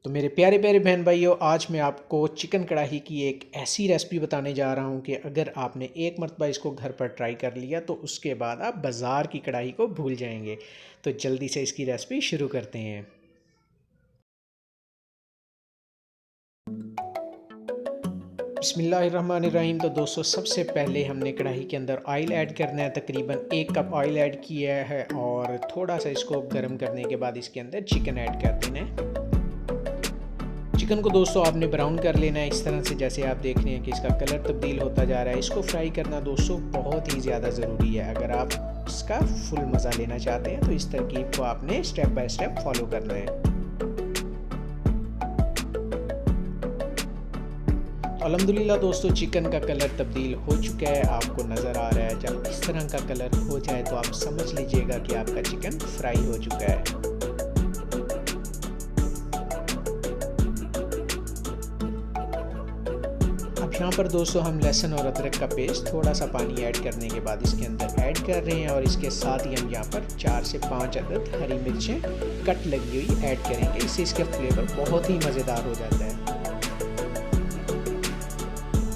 तो मेरे प्यारे प्यारे बहन भाइयों, आज मैं आपको चिकन कढ़ाई की एक ऐसी रेसिपी बताने जा रहा हूं कि अगर आपने एक मरतबा इसको घर पर ट्राई कर लिया तो उसके बाद आप बाज़ार की कढ़ाई को भूल जाएंगे। तो जल्दी से इसकी रेसिपी शुरू करते हैं। बिस्मिल्लाहिर्रहमानिर्रहीम। तो दोस्तों, सबसे पहले हमने कढ़ाई के अंदर ऑयल ऐड करना है। तकरीबन 1 कप ऑयल ऐड किया है और थोड़ा सा इसको गर्म करने के बाद इसके अंदर चिकन ऐड कर देना है। चिकन को दोस्तों आपने ब्राउन कर लेना है इस तरह से, जैसे आप देख रहे हैं कि इसका कलर तब्दील होता जा रहा है। इसको फ्राई करना दोस्तों बहुत ही ज़्यादा ज़रूरी है। अगर आप इसका फुल मज़ा लेना चाहते हैं तो इस तरकीब को आपने स्टेप बाय स्टेप फॉलो करना है। अल्हम्दुलिल्लाह दोस्तों, चिकन का कलर तब्दील हो चुका है, आपको नज़र आ रहा है। जब इस तरह का कलर हो जाए तो आप समझ लीजिएगा कि आपका चिकन फ्राई हो चुका है। अब यहाँ पर दोस्तों हम लहसुन और अदरक का पेस्ट थोड़ा सा पानी ऐड करने के बाद इसके अंदर ऐड कर रहे हैं और इसके साथ ही हम यहाँ पर 4 से 5 अदद हरी मिर्चें कट लगी हुई ऐड करेंगे। इससे इसका फ्लेवर बहुत ही मज़ेदार हो जाता है।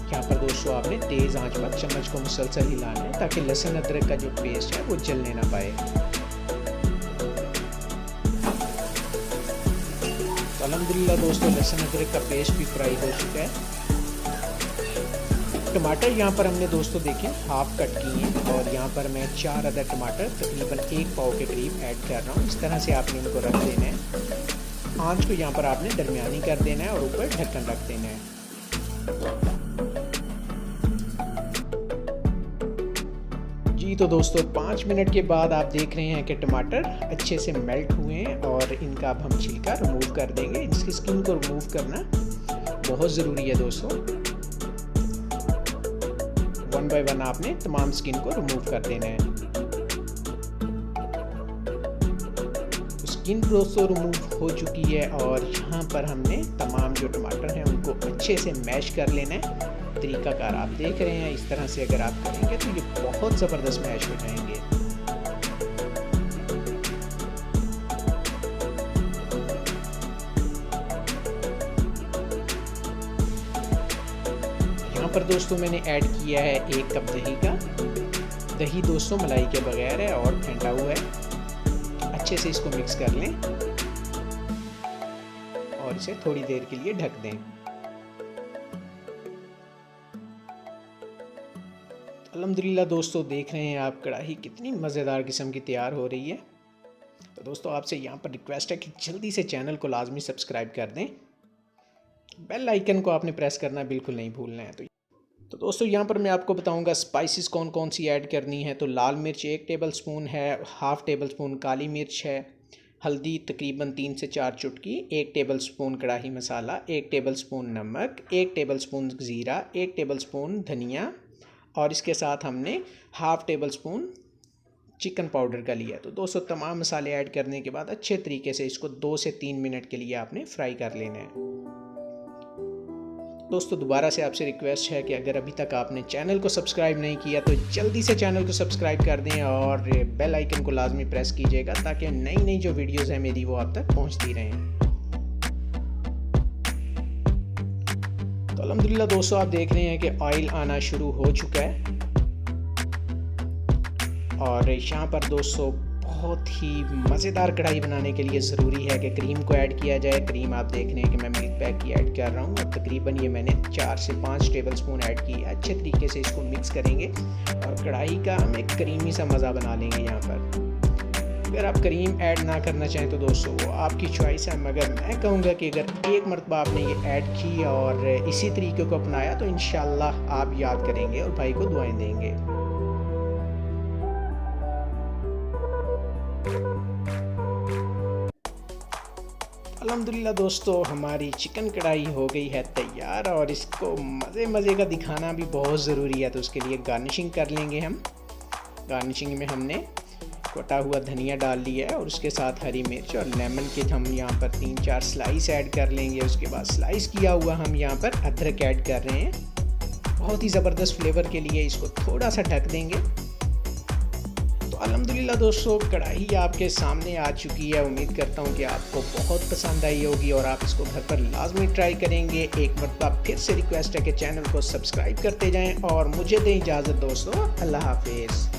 यहाँ पर दोस्तों आपने तेज़ आंच पर चम्मच को मुसलसल हिलाना है ताकि लहसुन अदरक का जो पेस्ट है वो जलने ना पाए। तो अल्हम्दुलिल्लाह दोस्तों, लहसुन अदरक का पेस्ट भी फ्राई हो चुका है। टमाटर यहाँ पर हमने दोस्तों देखें हाफ कट किए हैं और यहाँ पर मैं 4 अदद टमाटर तकरीबन 1 पाव के करीब ऐड कर रहा हूँ। इस तरह से आपने इनको रख देना है। आंच को यहाँ पर आपने दरमियानी कर देना है और ऊपर ढक्कन रख देना है। जी तो दोस्तों, 5 मिनट के बाद आप देख रहे हैं कि टमाटर अच्छे से मेल्ट हुए हैं और इनका अब हम छिलका रिमूव कर देंगे। इसकी स्किन को रिमूव करना बहुत ज़रूरी है दोस्तों। 1 बाय 1 आपने तमाम स्किन को रिमूव कर देना है। स्किन दोस्तों रिमूव हो चुकी है और यहाँ पर हमने तमाम जो टमाटर हैं उनको अच्छे से मैश कर लेना है। तरीकाकार आप देख रहे हैं, इस तरह से अगर आप करेंगे तो ये बहुत ज़बरदस्त मैश हो जाएंगे। यहाँ पर दोस्तों मैंने ऐड किया है 1 कप दही का। दही दोस्तों मलाई के बगैर है और ठंडा हुआ है। अच्छे से इसको मिक्स कर लें और इसे थोड़ी देर के लिए ढक दें। अल्हम्दुलिल्लाह दोस्तों, देख रहे हैं आप कढ़ाई कितनी मज़ेदार किस्म की तैयार हो रही है। तो दोस्तों आपसे यहाँ पर रिक्वेस्ट है कि जल्दी से चैनल को लाजमी सब्सक्राइब कर दें। बेल आइकन को आपने प्रेस करना बिल्कुल नहीं भूलना है। तो दोस्तों यहाँ पर मैं आपको बताऊंगा स्पाइसेस कौन कौन सी ऐड करनी है। तो लाल मिर्च 1 टेबल स्पून है, हाफ़ टेबल स्पून काली मिर्च है, हल्दी तकरीबन 3 से 4 चुटकी, 1 टेबल स्पून कढ़ाई मसाला, 1 टेबल स्पून नमक, 1 टेबल स्पून ज़ीरा, 1 टेबल स्पून धनिया और इसके साथ हमने half table spoon chicken powder का लिया। तो दोस्तों तमाम मसाले ऐड करने के बाद अच्छे तरीके से इसको 2 से 3 मिनट के लिए आपने फ्राई कर लेना है। दोस्तों दोबारा से आपसे रिक्वेस्ट है कि अगर अभी तक आपने चैनल को सब्सक्राइब नहीं किया तो जल्दी से चैनल को सब्सक्राइब कर दें और बेल आइकन को लाजमी प्रेस कीजिएगा ताकि नई नई जो वीडियोस हैं मेरी वो आप तक पहुंचती रहें। तो अल्हम्दुलिल्लाह दोस्तों, आप देख रहे हैं कि ऑयल आना शुरू हो चुका है और यहाँ पर दोस्तों बहुत ही मज़ेदार कढ़ाई बनाने के लिए ज़रूरी है कि क्रीम को ऐड किया जाए। क्रीम आप देख रहे हैं कि मैं मिल्क पैक की ऐड कर रहा हूँ और तकरीबन ये मैंने 4 से 5 टेबल स्पून ऐड की है। अच्छे तरीके से इसको मिक्स करेंगे और कढ़ाई का हम एक क्रीमी सा मज़ा बना लेंगे। यहाँ पर अगर आप क्रीम ऐड ना करना चाहें तो दोस्तों वो आपकी चॉइस है, मगर मैं कहूँगा कि अगर एक मरतबा आपने ये ऐड की और इसी तरीके को अपनाया तो इंशाल्लाह आप याद करेंगे और भाई को दुआएं देंगे। अल्हम्दुलिल्लाह दोस्तों, हमारी चिकन कढ़ाई हो गई है तैयार और इसको मज़े का दिखाना भी बहुत ज़रूरी है। तो उसके लिए गार्निशिंग कर लेंगे हम। गार्निशिंग में हमने कटा हुआ धनिया डाल लिया है और उसके साथ हरी मिर्च और लेमन के हम यहाँ पर 3-4 स्लाइस ऐड कर लेंगे। उसके बाद स्लाइस किया हुआ हम यहाँ पर अदरक ऐड कर रहे हैं। बहुत ही ज़बरदस्त फ्लेवर के लिए इसको थोड़ा सा ढक देंगे। तो अल्हम्दुलिल्लाह दोस्तों, कढ़ाई आपके सामने आ चुकी है। उम्मीद करता हूँ कि आपको बहुत पसंद आई होगी और आप इसको घर पर लाजमी ट्राई करेंगे। एक मरतबा फिर से रिक्वेस्ट है कि चैनल को सब्सक्राइब करते जाएं और मुझे दें इजाज़त दोस्तों। अल्लाह हाफिज़।